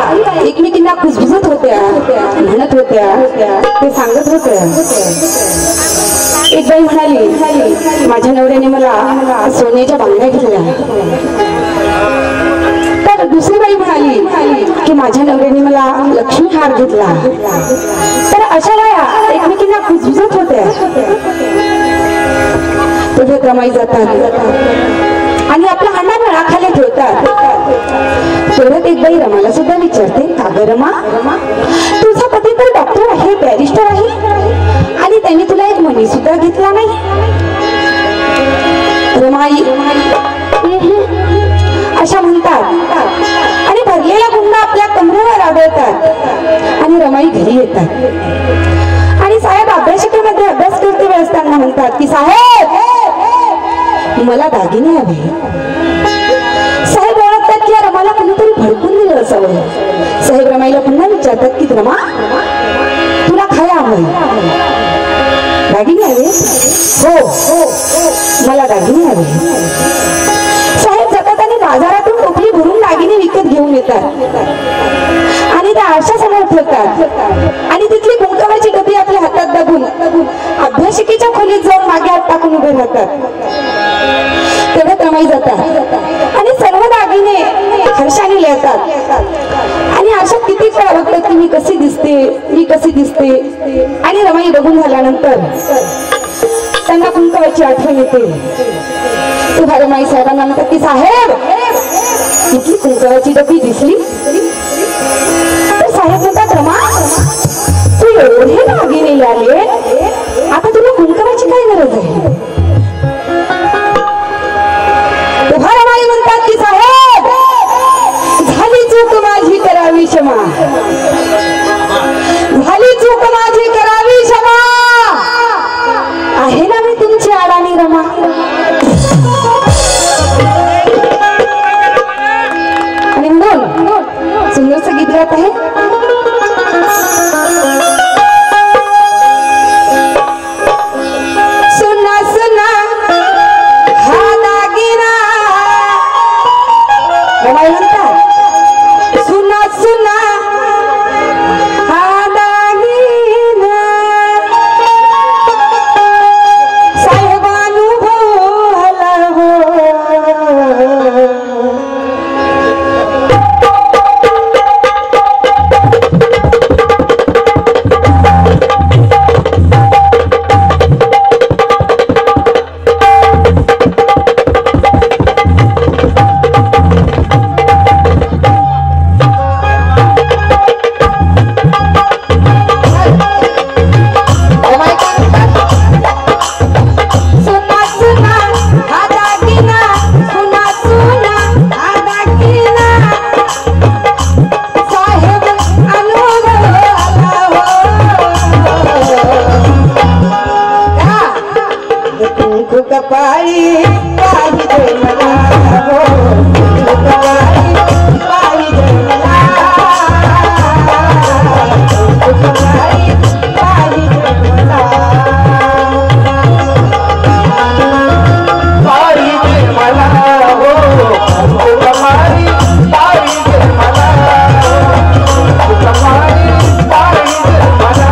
बाया एकमेकींना कुजबुजत होत्या, म्हणत होत्या, ते सांगत होत्या. एक बाई म्हणाली, माझ्या नवऱ्याने मला सोन्याच्या बांगड्या घेतल्या. तर दुसरी बाई म्हणाली की माझ्या नवऱ्याने मला लक्ष्मी हार घेतला. तर अशा बाया एकमेकींना कुजबुजत होत्या. तेव्हा रमाई जातात आणि आपला हांडा नळाखाली ठेवतात. तेवढ्यात एक बाई रमाला सुद्धा विचारते, का ग रमा, तुझा पती तर डॉक्टर आहे, बॅरिस्टर आहे, आणि त्यांनी तुला एक मणी सुद्धा घेतला नाही. रमाई अशा म्हणतात आणि भरलेला गुंडा आपल्या कमरेवर आदळतात आणि रमाई घरी येतात. आणि साहेब अभ्यासिकेमध्ये अभ्यास करते असताना म्हणतात की साहेब मला दागिने हवे. साहेब ओळखतात की रमाला कोणीतरी भडकून दिलं असावं. साहेब रमाईला पुन्हा विचारतात की रमा तुला काय हवंय, दागिने हवे? हो मला दागिने हवे. साहेब जातात आणि बाजारातून टोपली भरून दागिने विकत घेऊन येतात आणि त्या आरशासमोर ठेवतात आणि तिथली कुंकवाची डबी आपल्या हातात दाबून अभ्यासिकेच्या खोलीत जाऊन मागे हात टाकून उभे राहतात. तेवढ्यात रमाई जातात आणि सर्व दागिने हर्षाने लिहितात आणि अशा किती वेळा बघतात की मी कशी दिसते. आणि रमाई बघून झाल्यानंतर त्यांना कुंकवाची आठवण येते. तेव्हा रमाई साहेबांना म्हणतात की साहेब इथली कुंकवाची डबी दिसली? तर साहेब म्हणतात रमा तू एवढे दागिने आले, आता तुला कुंकवाची काय गरज आहे? तेव्हा रमाई म्हणतात की साहेब झाली चूक माझी करावी क्षमा, झाली चूक माझी करावी क्षमा, आहे ना मी तुमची अडाणी रमा. आणि म्हणून सुंदरचं गीत गात आहे. सुना सुना हा दागिना, रमाई म्हणतात सुना सुना हा दागिना, साहेब अनुभवला हो. कपाळी पाहिजे मला हो, कपाळी पाहिजे मला, कपाळी पाहिजे मला, पाहिजे मला हो, कपाळी पाहिजे मला, कपाळी पाहिजे मला.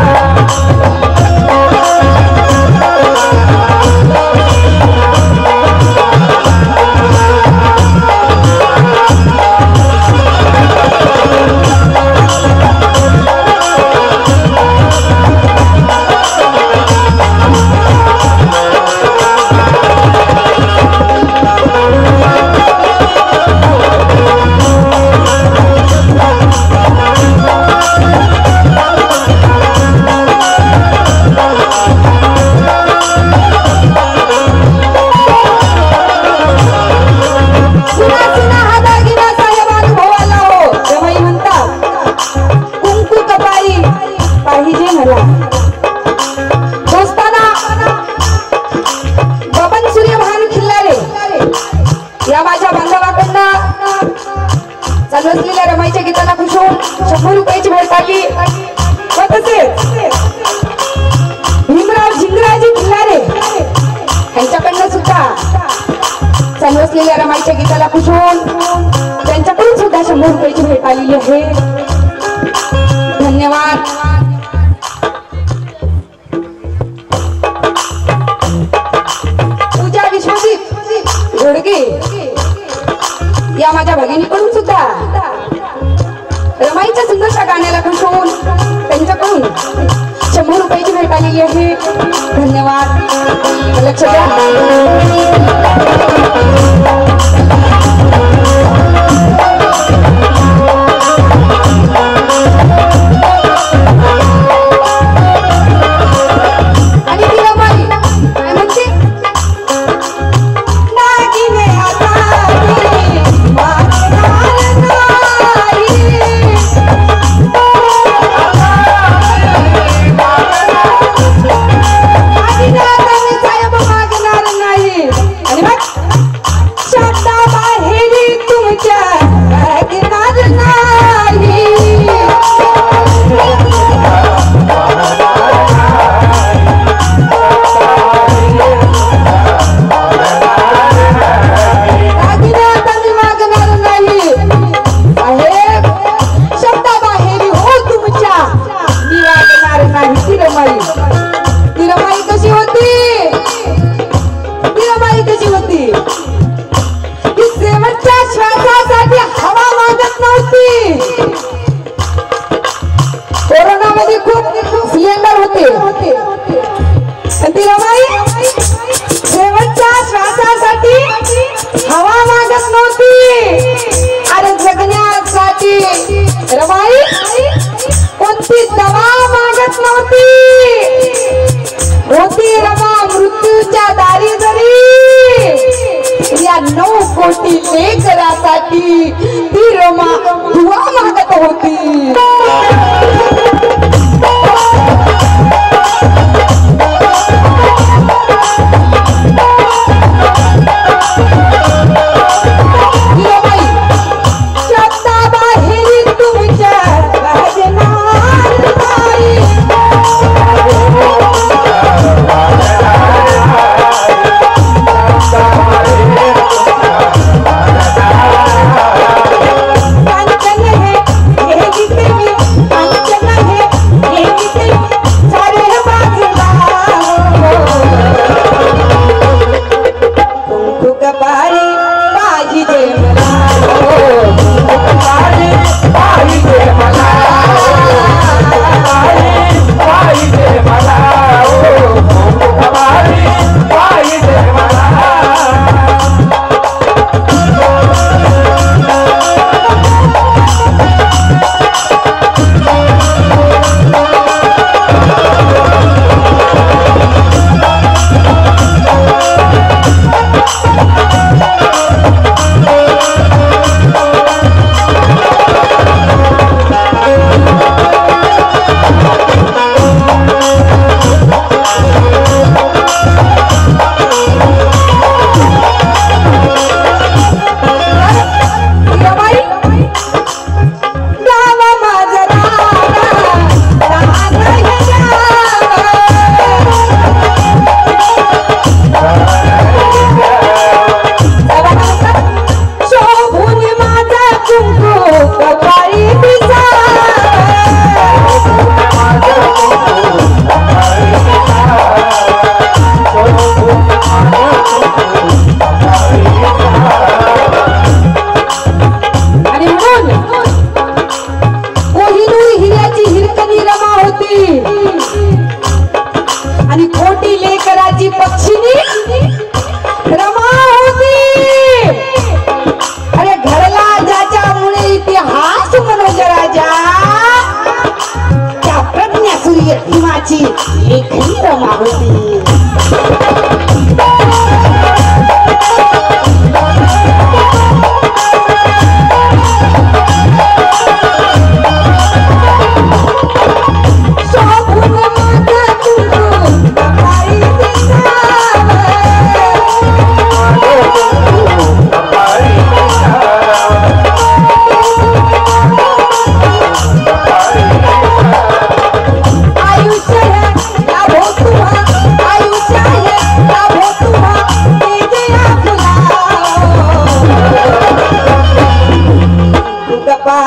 या माझ्या बांधवाकडनं चालू असलेल्या रमाईच्या गीताला खुश होऊन 100 रुपयाची भेट टाकली. तसेच भीमराव झिंगराजी खिल्लारे यांच्याकडनं सुद्धा समजलेल्या रमाईच्या गीताला खुश होऊन त्यांच्याकडून सुद्धा 100 रुपयाची भेट आलेली आहे. धन्यवाद. पूजा विश्वजित घोडके या माझ्या भगिनीकडून सुद्धा रमाईच्या सुंदरशा गाण्याला खुश होऊन त्यांच्याकडून 100 रुपयाची भेट आलेली आहे. धन्यवाद. लक्ष द्या. शब्दा बाहेर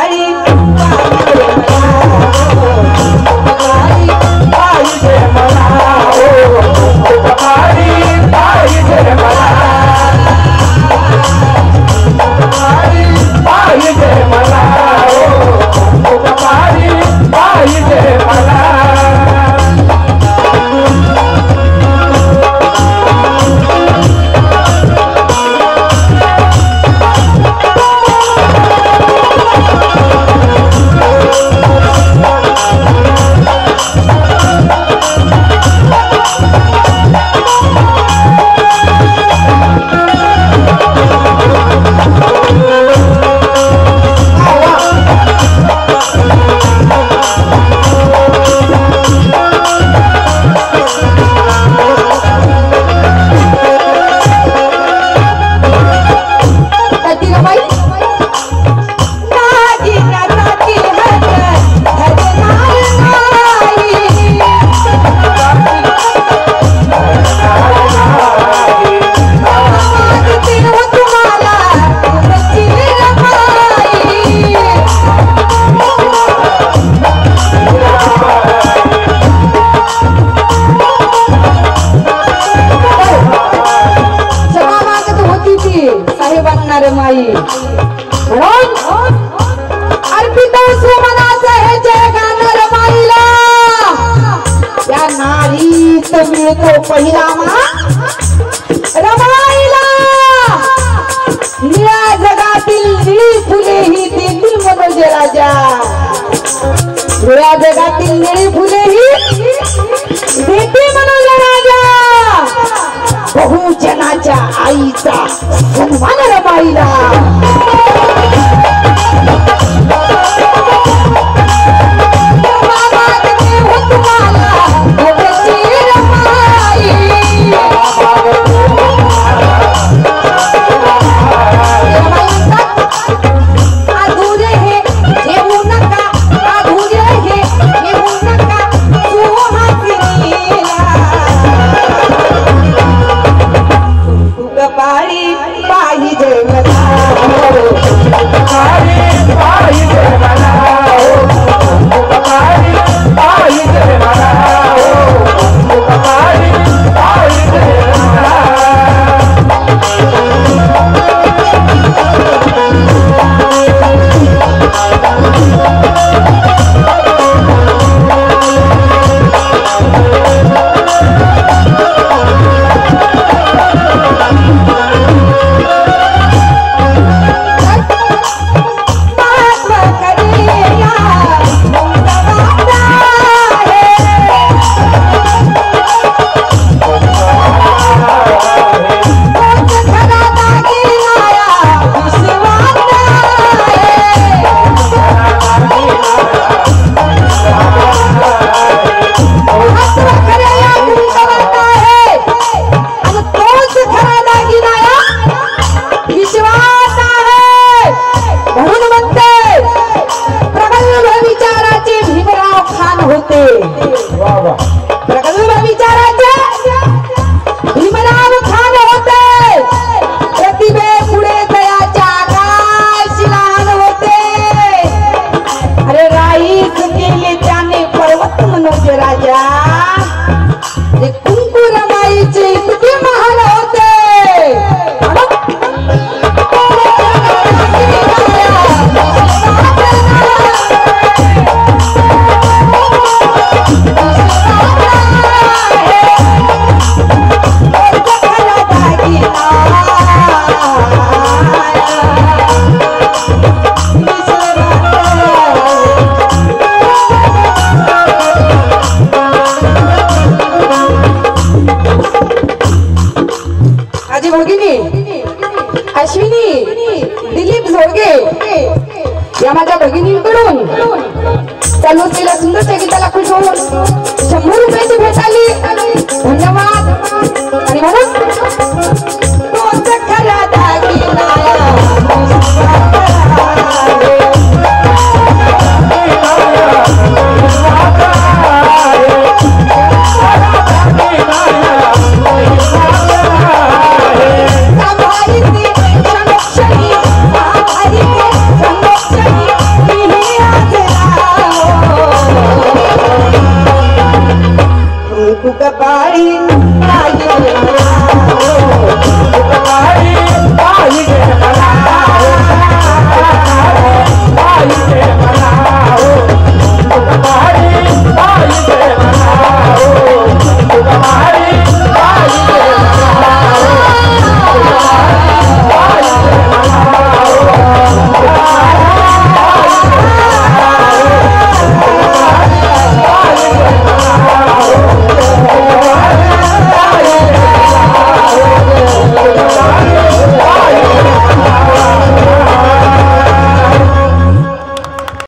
पाळी माई म्हणून अर्पित सुमनाचं हे जय गाणं रमाईला त्या नारीत मिळतो पहिला मान रमाईला निळ्या जगातील निळी फुले ही देतील मनोजे राजा निळ्या जगातील निळी फुले ही देतील मनोजे राजा बहुजनाच्या आईचा सन्मान रमाईला या माझ्या भगिनींकडून चालू केला सुंदर त्या गीताला खुश होऊन 100 रुपयाची भेट आली।